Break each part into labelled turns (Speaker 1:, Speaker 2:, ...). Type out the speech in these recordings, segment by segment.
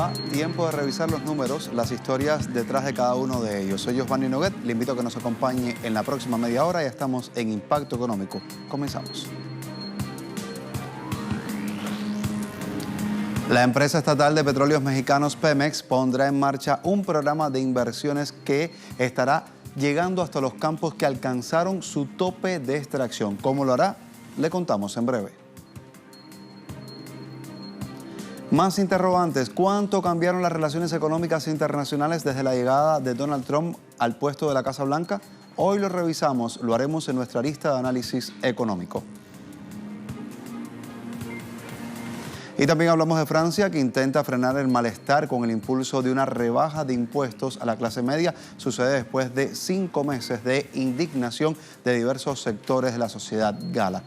Speaker 1: va, tiempo de revisar los números, las historias detrás de cada uno de ellos. Soy Giovanni Noguet, le invito a que nos acompañe en la próxima media hora. Ya estamos en Impacto Económico. Comenzamos. La empresa estatal de petróleos mexicanos Pemex pondrá en marcha un programa de inversiones que estará llegando hasta los campos que alcanzaron su tope de extracción. ¿Cómo lo hará? Le contamos en breve. Más interrogantes. ¿Cuánto cambiaron las relaciones económicas internacionales desde la llegada de Donald Trump al puesto de la Casa Blanca? Hoy lo revisamos, lo haremos en nuestra lista de análisis económico. Y también hablamos de Francia, que intenta frenar el malestar con el impulso de una rebaja de impuestos a la clase media. Sucede después de 5 meses de indignación de diversos sectores de la sociedad gala.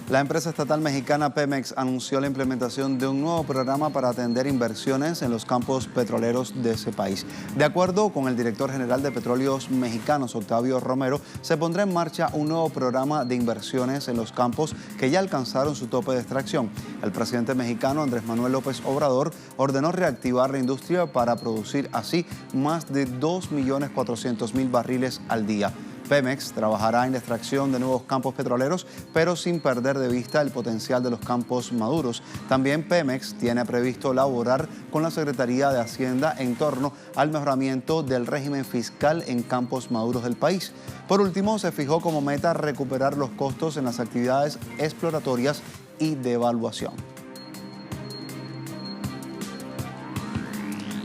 Speaker 1: La empresa estatal mexicana Pemex anunció la implementación de un nuevo programa para atender inversiones en los campos petroleros de ese país. De acuerdo con el director general de Petróleos Mexicanos, Octavio Romero, se pondrá en marcha un nuevo programa de inversiones en los campos que ya alcanzaron su tope de extracción. El presidente mexicano, Andrés Manuel López Obrador, ordenó reactivar la industria para producir así más de 2.400.000 barriles al día. Pemex trabajará en la extracción de nuevos campos petroleros, pero sin perder de vista el potencial de los campos maduros. También Pemex tiene previsto laborar con la Secretaría de Hacienda en torno al mejoramiento del régimen fiscal en campos maduros del país. Por último, se fijó como meta recuperar los costos en las actividades exploratorias y de evaluación.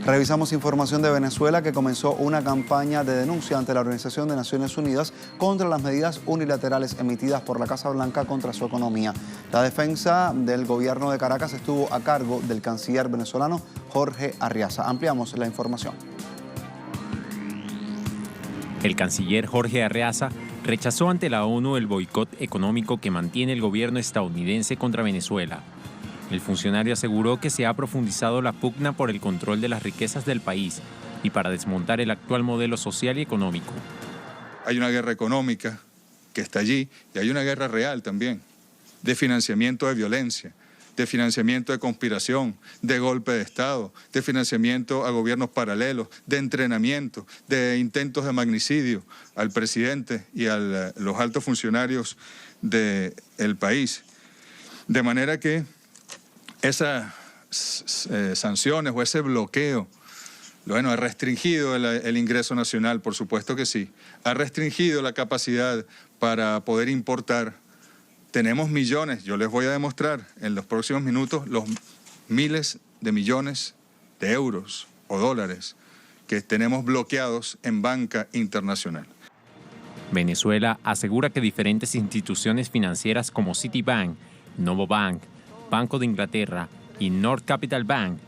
Speaker 1: Revisamos información de Venezuela, que comenzó una campaña de denuncia ante la Organización de Naciones Unidas contra las medidas unilaterales emitidas por la Casa Blanca contra su economía. La defensa del gobierno de Caracas estuvo a cargo del canciller venezolano Jorge Arriaza. Ampliamos la información.
Speaker 2: El canciller Jorge Arriaza rechazó ante la ONU el boicot económico que mantiene el gobierno estadounidense contra Venezuela. El funcionario aseguró que se ha profundizado la pugna por el control de las riquezas del país y para desmontar el actual modelo social y económico.
Speaker 3: Hay una guerra económica que está allí y hay una guerra real también, de financiamiento de violencia, de financiamiento de conspiración, de golpe de Estado, de financiamiento a gobiernos paralelos, de entrenamiento, de intentos de magnicidio al presidente y a los altos funcionarios del país. De manera que esas sanciones o ese bloqueo, bueno, ha restringido el ingreso nacional, por supuesto que sí. Ha restringido la capacidad para poder importar. Tenemos millones, yo les voy a demostrar en los próximos minutos los miles de millones de euros o dólares que tenemos bloqueados en banca internacional.
Speaker 2: Venezuela asegura que diferentes instituciones financieras como Citibank, Novobank, Banco de Inglaterra y North Capital Bank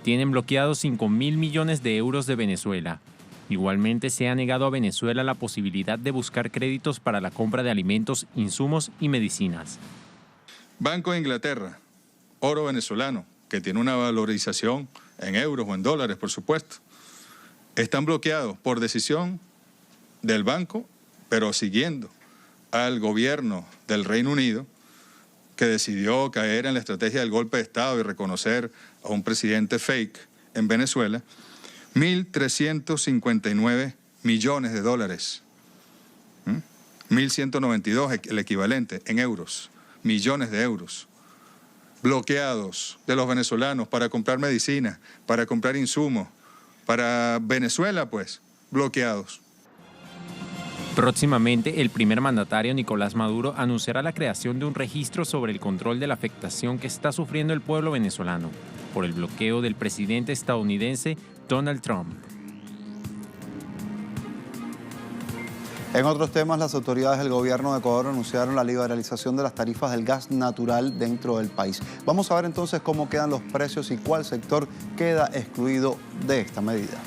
Speaker 2: tienen bloqueados 5.000 millones de euros de Venezuela. Igualmente se ha negado a Venezuela la posibilidad de buscar créditos para la compra de alimentos, insumos y medicinas.
Speaker 3: Banco de Inglaterra, oro venezolano, que tiene una valorización en euros o en dólares, por supuesto, están bloqueados por decisión del banco, pero siguiendo al gobierno del Reino Unido, que decidió caer en la estrategia del golpe de Estado y reconocer a un presidente fake en Venezuela, 1.359 millones de dólares. 1.192 el equivalente en euros, millones de euros, bloqueados de los venezolanos para comprar medicinas, para comprar insumos, para Venezuela, pues, bloqueados.
Speaker 2: Próximamente, el primer mandatario Nicolás Maduro anunciará la creación de un registro sobre el control de la afectación que está sufriendo el pueblo venezolano por el bloqueo del presidente estadounidense Donald Trump.
Speaker 1: En otros temas, las autoridades del gobierno de Ecuador anunciaron la liberalización de las tarifas del gas natural dentro del país. Vamos a ver entonces cómo quedan los precios y cuál sector queda excluido de esta medida.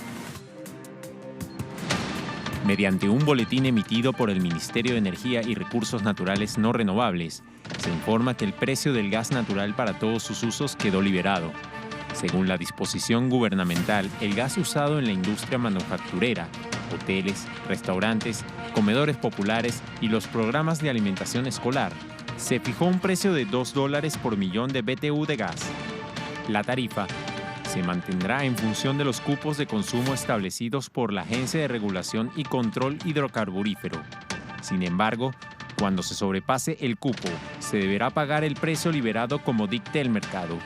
Speaker 2: Mediante un boletín emitido por el Ministerio de Energía y Recursos Naturales No Renovables, se informa que el precio del gas natural para todos sus usos quedó liberado. Según la disposición gubernamental, el gas usado en la industria manufacturera, hoteles, restaurantes, comedores populares y los programas de alimentación escolar, se fijó un precio de $2 por millón de BTU de gas. La tarifa se mantendrá en función de los cupos de consumo establecidos por la Agencia de Regulación y Control Hidrocarburífero. Sin embargo, cuando se sobrepase el cupo, se deberá pagar el precio liberado como dicte el mercado.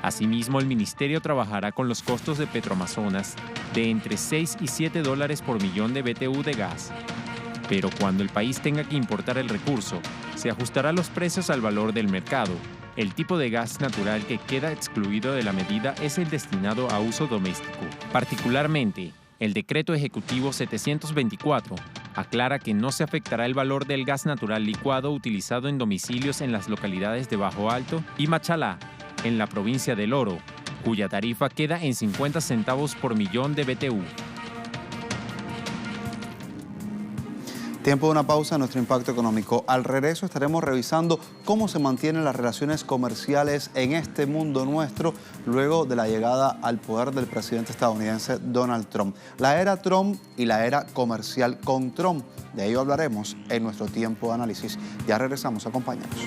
Speaker 2: Asimismo, el Ministerio trabajará con los costos de Petroamazonas de entre $6 y $7 por millón de BTU de gas. Pero cuando el país tenga que importar el recurso, se ajustará los precios al valor del mercado. El tipo de gas natural que queda excluido de la medida es el destinado a uso doméstico. Particularmente, el Decreto Ejecutivo 724 aclara que no se afectará el valor del gas natural licuado utilizado en domicilios en las localidades de Bajo Alto y Machalá, en la provincia del Oro, cuya tarifa queda en 50 centavos por millón de BTU.
Speaker 1: Tiempo de una pausa en nuestro impacto económico. Al regreso estaremos revisando cómo se mantienen las relaciones comerciales en este mundo nuestro luego de la llegada al poder del presidente estadounidense Donald Trump. La era Trump y la era comercial con Trump. De ello hablaremos en nuestro tiempo de análisis. Ya regresamos, acompáñanos.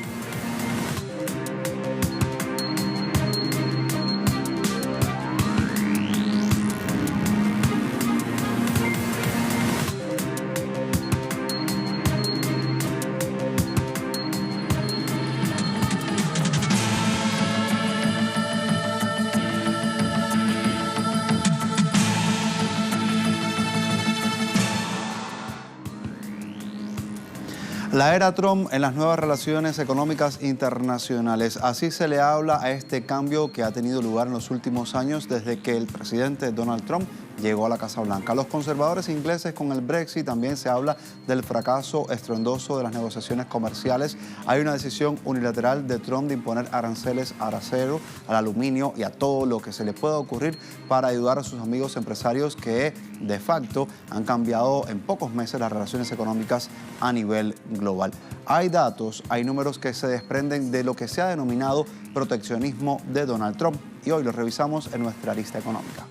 Speaker 1: La era Trump en las nuevas relaciones económicas internacionales. Así se le habla a este cambio que ha tenido lugar en los últimos años desde que el presidente Donald Trump llegó a la Casa Blanca. Los conservadores ingleses con el Brexit también se habla del fracaso estruendoso de las negociaciones comerciales. Hay una decisión unilateral de Trump de imponer aranceles al acero, al aluminio y a todo lo que se le pueda ocurrir para ayudar a sus amigos empresarios que de facto han cambiado en pocos meses las relaciones económicas a nivel global. Hay datos, hay números que se desprenden de lo que se ha denominado proteccionismo de Donald Trump y hoy lo revisamos en nuestra lista económica.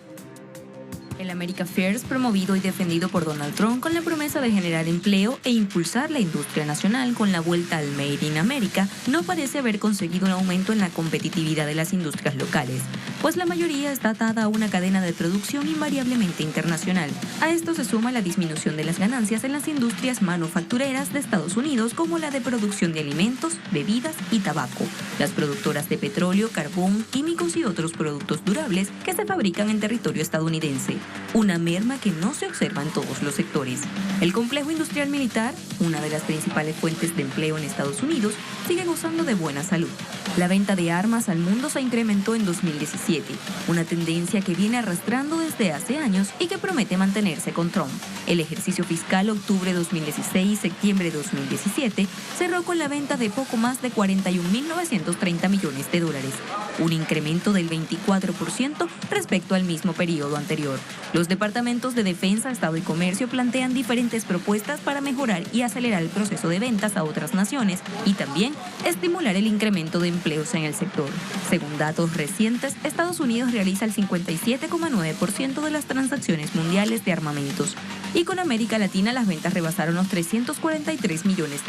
Speaker 4: El America First, promovido y defendido por Donald Trump con la promesa de generar empleo e impulsar la industria nacional con la vuelta al Made in America, no parece haber conseguido un aumento en la competitividad de las industrias locales, pues la mayoría está atada a una cadena de producción invariablemente internacional. A esto se suma la disminución de las ganancias en las industrias manufactureras de Estados Unidos, como la de producción de alimentos, bebidas y tabaco, las productoras de petróleo, carbón, químicos y otros productos durables que se fabrican en territorio estadounidense. Una merma que no se observa en todos los sectores. El complejo industrial militar, una de las principales fuentes de empleo en Estados Unidos, sigue gozando de buena salud. La venta de armas al mundo se incrementó en 2017, una tendencia que viene arrastrando desde hace años y que promete mantenerse con Trump. El ejercicio fiscal octubre 2016-septiembre 2017 cerró con la venta de poco más de $41.930 millones, un incremento del 24% respecto al mismo periodo anterior. Los departamentos de Defensa, Estado y Comercio plantean diferentes propuestas para mejorar y acelerar el proceso de ventas a otras naciones y también estimular el incremento de empleos en el sector. Según datos recientes, Estados Unidos realiza el 57,9% de las transacciones mundiales de armamentos. Y con América Latina las ventas rebasaron los $343 millones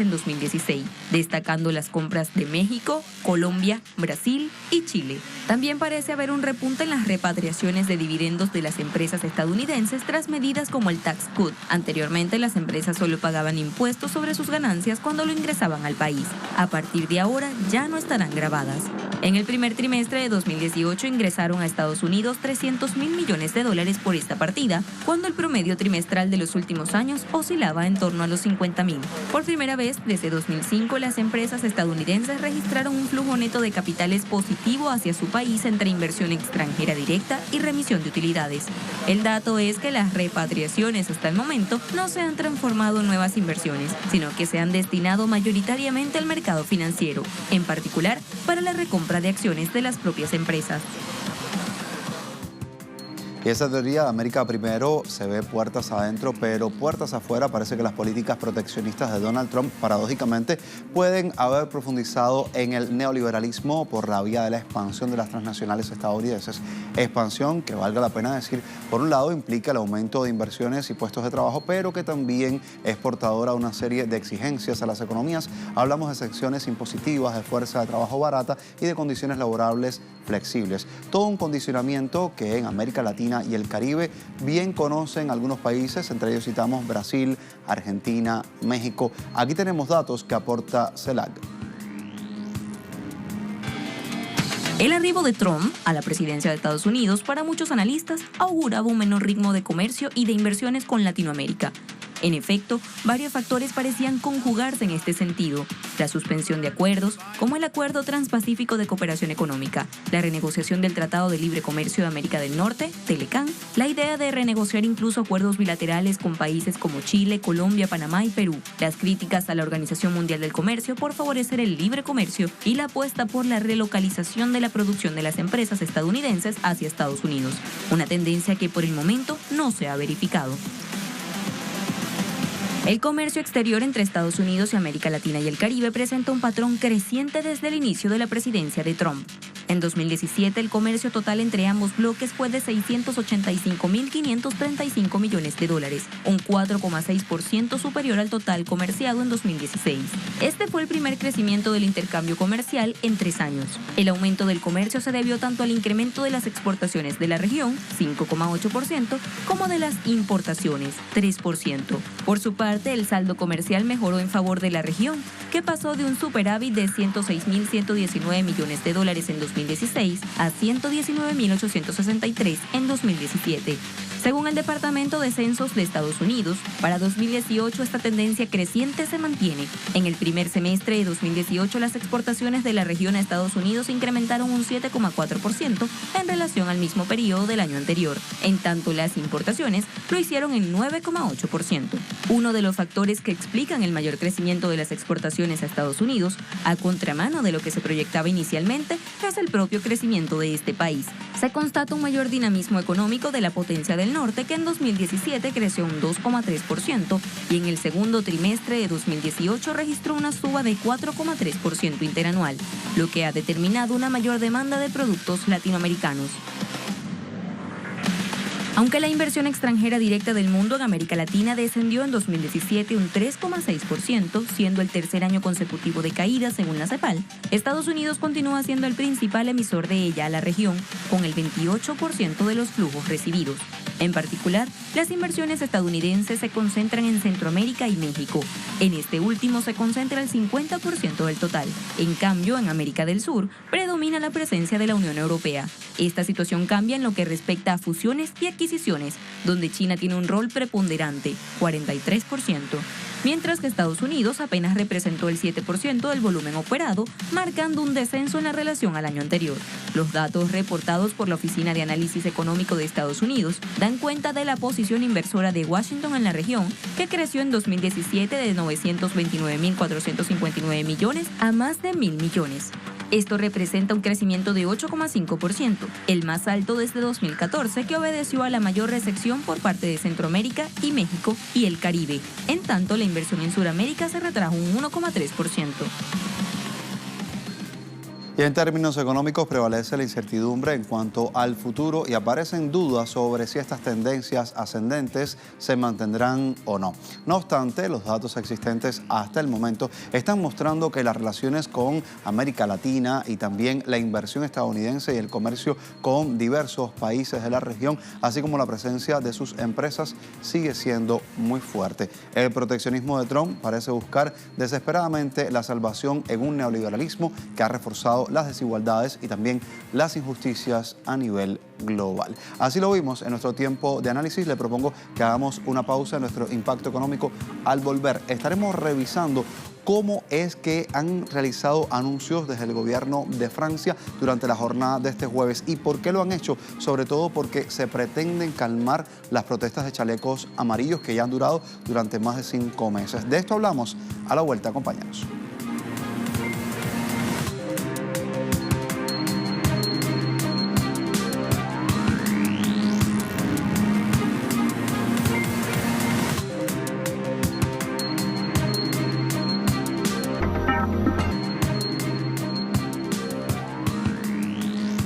Speaker 4: en 2016, destacando las compras de México, Colombia, Brasil y Chile. También parece haber un repunte en las repatriaciones de dividendos de las empresas estadounidenses tras medidas como el Tax Cut. Anteriormente, las empresas solo pagaban impuestos sobre sus ganancias cuando lo ingresaban al país. A partir de ahora, ya no estarán gravadas. En el primer trimestre de 2018 ingresaron a Estados Unidos $300.000 millones por esta partida, cuando el promedio trimestral de los últimos años oscilaba en torno a los 50.000. Por primera vez desde 2005, las empresas estadounidenses registraron un flujo neto de capitales positivo hacia su país entre inversión extranjera directa y remisión de utilidades. El dato es que las repatriaciones hasta el momento no se han transformado en nuevas inversiones, sino que se han destinado mayoritariamente al mercado financiero, en particular para la recompra de acciones de las propias empresas.
Speaker 1: Y esa teoría de América primero se ve puertas adentro, pero puertas afuera. Parece que las políticas proteccionistas de Donald Trump, paradójicamente, pueden haber profundizado en el neoliberalismo por la vía de la expansión de las transnacionales estadounidenses. Expansión que, valga la pena decir, por un lado implica el aumento de inversiones y puestos de trabajo, pero que también es portadora de una serie de exigencias a las economías. Hablamos de secciones impositivas, de fuerza de trabajo barata y de condiciones laborables flexibles. Todo un condicionamiento que en América Latina y el Caribe bien conocen algunos países, entre ellos citamos Brasil, Argentina, México. Aquí tenemos datos que aporta CELAC.
Speaker 4: El arribo de Trump a la presidencia de Estados Unidos para muchos analistas auguraba un menor ritmo de comercio y de inversiones con Latinoamérica. En efecto, varios factores parecían conjugarse en este sentido. La suspensión de acuerdos, como el Acuerdo Transpacífico de Cooperación Económica, la renegociación del Tratado de Libre Comercio de América del Norte, TELECAN, la idea de renegociar incluso acuerdos bilaterales con países como Chile, Colombia, Panamá y Perú, las críticas a la Organización Mundial del Comercio por favorecer el libre comercio y la apuesta por la relocalización de la producción de las empresas estadounidenses hacia Estados Unidos, una tendencia que por el momento no se ha verificado. El comercio exterior entre Estados Unidos y América Latina y el Caribe presenta un patrón creciente desde el inicio de la presidencia de Trump. En 2017, el comercio total entre ambos bloques fue de $685.535 millones, un 4,6% superior al total comerciado en 2016. Este fue el primer crecimiento del intercambio comercial en 3 años. El aumento del comercio se debió tanto al incremento de las exportaciones de la región, 5,8%, como de las importaciones, 3%. Por su parte, el saldo comercial mejoró en favor de la región, que pasó de un superávit de $106.119 millones en 2016 a $119.863 en 2017. Según el Departamento de Censos de Estados Unidos, para 2018 esta tendencia creciente se mantiene. En el primer semestre de 2018, las exportaciones de la región a Estados Unidos incrementaron un 7,4% en relación al mismo periodo del año anterior. En tanto, las importaciones lo hicieron en 9,8%. Uno de los factores que explican el mayor crecimiento de las exportaciones a Estados Unidos, a contramano de lo que se proyectaba inicialmente, es el propio crecimiento de este país. Se constata un mayor dinamismo económico de la potencia del norte, que en 2017 creció un 2,3% y en el segundo trimestre de 2018 registró una suba de 4,3% interanual, lo que ha determinado una mayor demanda de productos latinoamericanos. Aunque la inversión extranjera directa del mundo en América Latina descendió en 2017 un 3,6%, siendo el tercer año consecutivo de caída según la CEPAL, Estados Unidos continúa siendo el principal emisor de ella a la región, con el 28% de los flujos recibidos. En particular, las inversiones estadounidenses se concentran en Centroamérica y México. En este último se concentra el 50% del total. En cambio, en América del Sur predomina la presencia de la Unión Europea. Esta situación cambia en lo que respecta a fusiones y adquisiciones, donde China tiene un rol preponderante, 43%, mientras que Estados Unidos apenas representó el 7% del volumen operado, marcando un descenso en la relación al año anterior. Los datos reportados por la Oficina de Análisis Económico de Estados Unidos dan cuenta de la posición inversora de Washington en la región, que creció en 2017 de 929.459 millones a más de 1.000 millones. Esto representa un crecimiento de 8,5%, el más alto desde 2014, que obedeció a la mayor recepción por parte de Centroamérica y México y el Caribe. En tanto, la inversión en Sudamérica se retrajo un 1,3%.
Speaker 1: Y en términos económicos prevalece la incertidumbre en cuanto al futuro y aparecen dudas sobre si estas tendencias ascendentes se mantendrán o no. No obstante, los datos existentes hasta el momento están mostrando que las relaciones con América Latina y también la inversión estadounidense y el comercio con diversos países de la región, así como la presencia de sus empresas, sigue siendo muy fuerte. El proteccionismo de Trump parece buscar desesperadamente la salvación en un neoliberalismo que ha reforzado las desigualdades y también las injusticias a nivel global. Así lo vimos en nuestro tiempo de análisis. Le propongo que hagamos una pausa en nuestro impacto económico. Al volver, estaremos revisando cómo es que han realizado anuncios desde el gobierno de Francia durante la jornada de este jueves y por qué lo han hecho, sobre todo porque se pretenden calmar las protestas de chalecos amarillos que ya han durado durante más de 5 meses. De esto hablamos a la vuelta, acompáñanos.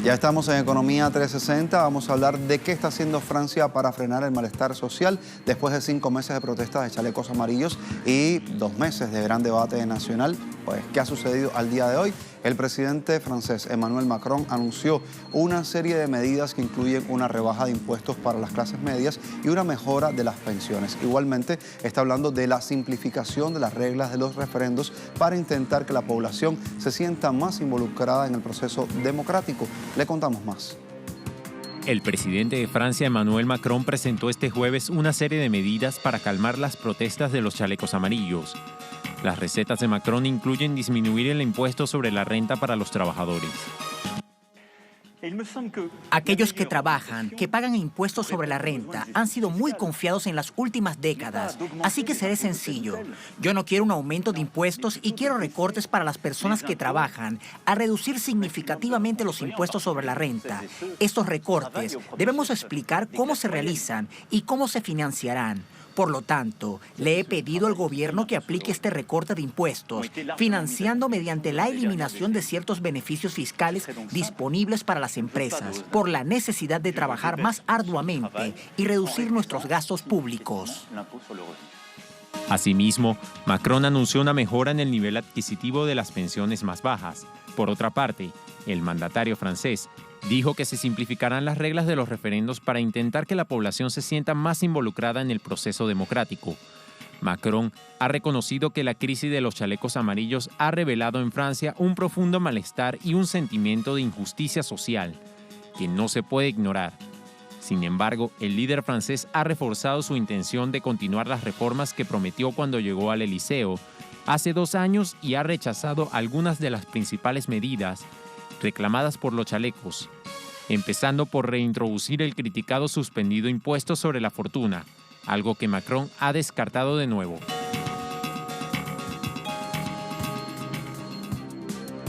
Speaker 1: Ya estamos en Economía 360, vamos a hablar de qué está haciendo Francia para frenar el malestar social después de 5 meses de protestas de chalecos amarillos y 2 meses de gran debate nacional. Pues, ¿qué ha sucedido al día de hoy? El presidente francés Emmanuel Macron anunció una serie de medidas que incluyen una rebaja de impuestos para las clases medias y una mejora de las pensiones. Igualmente, está hablando de la simplificación de las reglas de los referendos para intentar que la población se sienta más involucrada en el proceso democrático. Le contamos más.
Speaker 2: El presidente de Francia, Emmanuel Macron, presentó este jueves una serie de medidas para calmar las protestas de los chalecos amarillos. Las recetas de Macron incluyen disminuir el impuesto sobre la renta para los trabajadores.
Speaker 5: Aquellos que trabajan, que pagan impuestos sobre la renta, han sido muy confiados en las últimas décadas, así que seré sencillo. Yo no quiero un aumento de impuestos y quiero recortes para las personas que trabajan, a reducir significativamente los impuestos sobre la renta. Estos recortes debemos explicar cómo se realizan y cómo se financiarán. Por lo tanto, le he pedido al gobierno que aplique este recorte de impuestos, financiando mediante la eliminación de ciertos beneficios fiscales disponibles para las empresas, por la necesidad de trabajar más arduamente y reducir nuestros gastos públicos.
Speaker 2: Asimismo, Macron anunció una mejora en el nivel adquisitivo de las pensiones más bajas. Por otra parte, el mandatario francés dijo que se simplificarán las reglas de los referendos para intentar que la población se sienta más involucrada en el proceso democrático. Macron ha reconocido que la crisis de los chalecos amarillos ha revelado en Francia un profundo malestar y un sentimiento de injusticia social que no se puede ignorar. Sin embargo, el líder francés ha reforzado su intención de continuar las reformas que prometió cuando llegó al Elíseo hace 2 años y ha rechazado algunas de las principales medidas reclamadas por los chalecos, empezando por reintroducir el criticado suspendido impuesto sobre la fortuna, algo que Macron ha descartado de nuevo.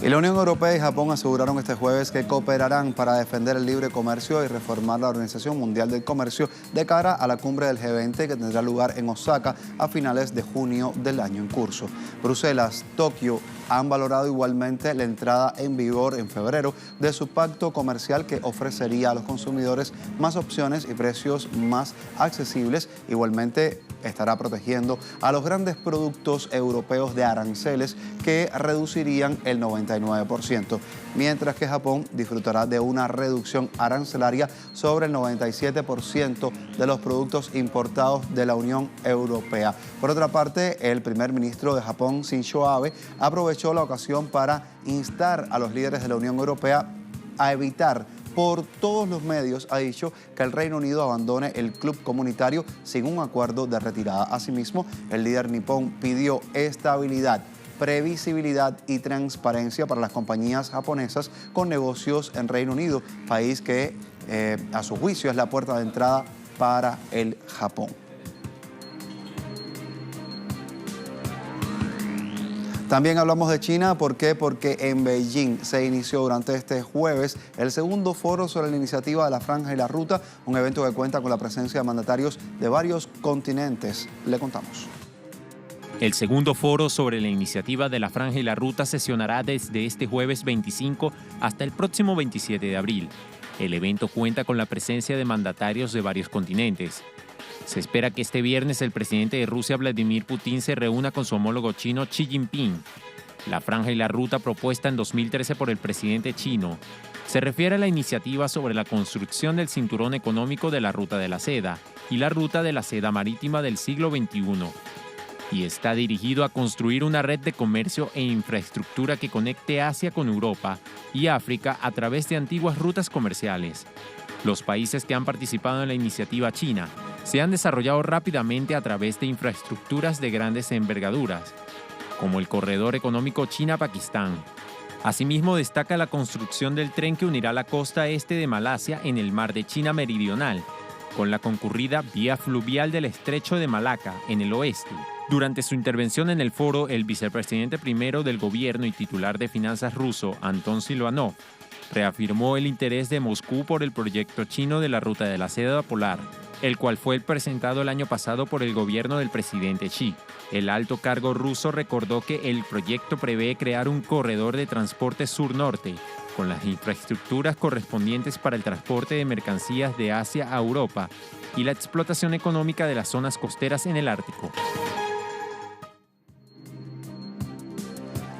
Speaker 1: Y la Unión Europea y Japón aseguraron este jueves que cooperarán para defender el libre comercio y reformar la Organización Mundial del Comercio de cara a la cumbre del G20 que tendrá lugar en Osaka a finales de junio del año en curso. Bruselas, Tokio han valorado igualmente la entrada en vigor en febrero de su pacto comercial que ofrecería a los consumidores más opciones y precios más accesibles. Igualmente estará protegiendo a los grandes productos europeos de aranceles que reducirían el 99%, mientras que Japón disfrutará de una reducción arancelaria sobre el 97% de los productos importados de la Unión Europea. Por otra parte, el primer ministro de Japón, Shinzo Abe, aprovechó la ocasión para instar a los líderes de la Unión Europea a evitar por todos los medios, ha dicho, que el Reino Unido abandone el club comunitario sin un acuerdo de retirada. Asimismo, el líder nipón pidió estabilidad, previsibilidad y transparencia para las compañías japonesas con negocios en Reino Unido, país que a su juicio es la puerta de entrada para el Japón. También hablamos de China, ¿por qué? Porque en Beijing se inició durante este jueves el segundo foro sobre la iniciativa de la Franja y la Ruta, un evento que cuenta con la presencia de mandatarios de varios continentes. Le contamos.
Speaker 2: El segundo foro sobre la iniciativa de la Franja y la Ruta sesionará desde este jueves 25 hasta el próximo 27 de abril. El evento cuenta con la presencia de mandatarios de varios continentes. Se espera que este viernes el presidente de Rusia, Vladimir Putin, se reúna con su homólogo chino, Xi Jinping. La Franja y la Ruta, propuesta en 2013 por el presidente chino, se refiere a la iniciativa sobre la construcción del cinturón económico de la Ruta de la Seda y la Ruta de la Seda Marítima del siglo XXI. y está dirigido a construir una red de comercio e infraestructura que conecte Asia con Europa y África a través de antiguas rutas comerciales. Los países que han participado en la iniciativa china se han desarrollado rápidamente a través de infraestructuras de grandes envergaduras, como el Corredor Económico China-Pakistán. Asimismo, destaca la construcción del tren que unirá la costa este de Malasia en el mar de China Meridional, con la concurrida vía fluvial del Estrecho de Malaca en el oeste. Durante su intervención en el foro, el vicepresidente primero del gobierno y titular de finanzas ruso, Anton Silvanov, reafirmó el interés de Moscú por el proyecto chino de la Ruta de la Seda Polar, el cual fue presentado el año pasado por el gobierno del presidente Xi. El alto cargo ruso recordó que el proyecto prevé crear un corredor de transporte sur-norte, con las infraestructuras correspondientes para el transporte de mercancías de Asia a Europa y la explotación económica de las zonas costeras en el Ártico.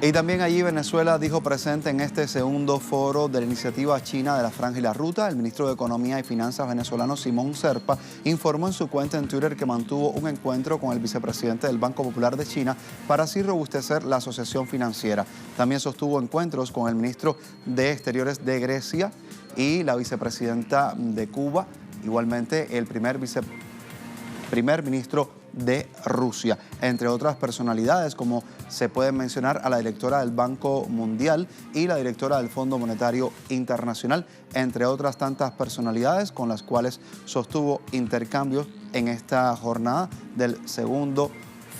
Speaker 1: Y también allí Venezuela dijo presente en este segundo foro de la iniciativa china de la Franja y la Ruta. El ministro de Economía y Finanzas venezolano Simón Serpa informó en su cuenta en Twitter que mantuvo un encuentro con el vicepresidente del Banco Popular de China para así robustecer la asociación financiera. También sostuvo encuentros con el ministro de Exteriores de Grecia y la vicepresidenta de Cuba, igualmente el primer ministro de Rusia, entre otras personalidades, como se puede mencionar a la directora del Banco Mundial y la directora del Fondo Monetario Internacional, entre otras tantas personalidades con las cuales sostuvo intercambios en esta jornada del segundo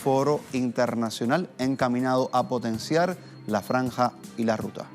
Speaker 1: foro internacional encaminado a potenciar la Franja y la Ruta.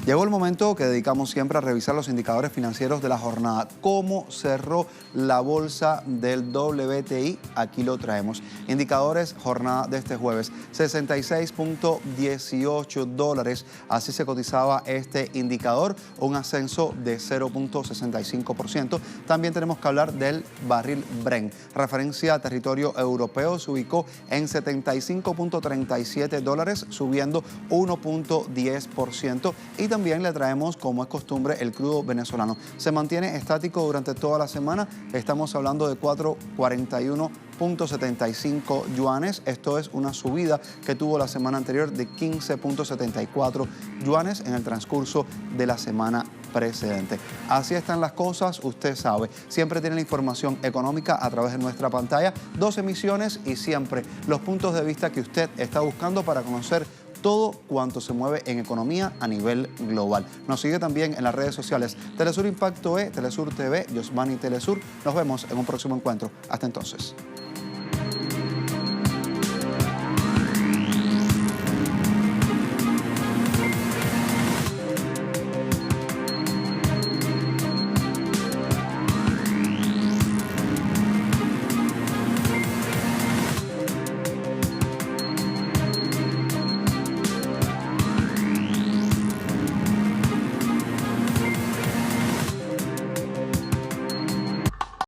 Speaker 1: Llegó el momento que dedicamos siempre a revisar los indicadores financieros de la jornada. ¿Cómo cerró la bolsa del WTI? Aquí lo traemos. Indicadores, jornada de este jueves, $66.18. Así se cotizaba este indicador, un ascenso de 0.65%. También tenemos que hablar del barril Brent. Referencia a territorio europeo, se ubicó en $75.37, subiendo 1.10%. Y también le traemos, como es costumbre, el crudo venezolano. Se mantiene estático durante toda la semana. Estamos hablando de 441.75 yuanes. Esto es una subida que tuvo la semana anterior de 15.74 yuanes en el transcurso de la semana precedente. Así están las cosas, usted sabe. Siempre tiene la información económica a través de nuestra pantalla, 2 emisiones y siempre los puntos de vista que usted está buscando para conocer todo cuanto se mueve en economía a nivel global. Nos sigue también en las redes sociales Telesur Impacto E, Telesur TV, Yosmani Telesur. Nos vemos en un próximo encuentro. Hasta entonces.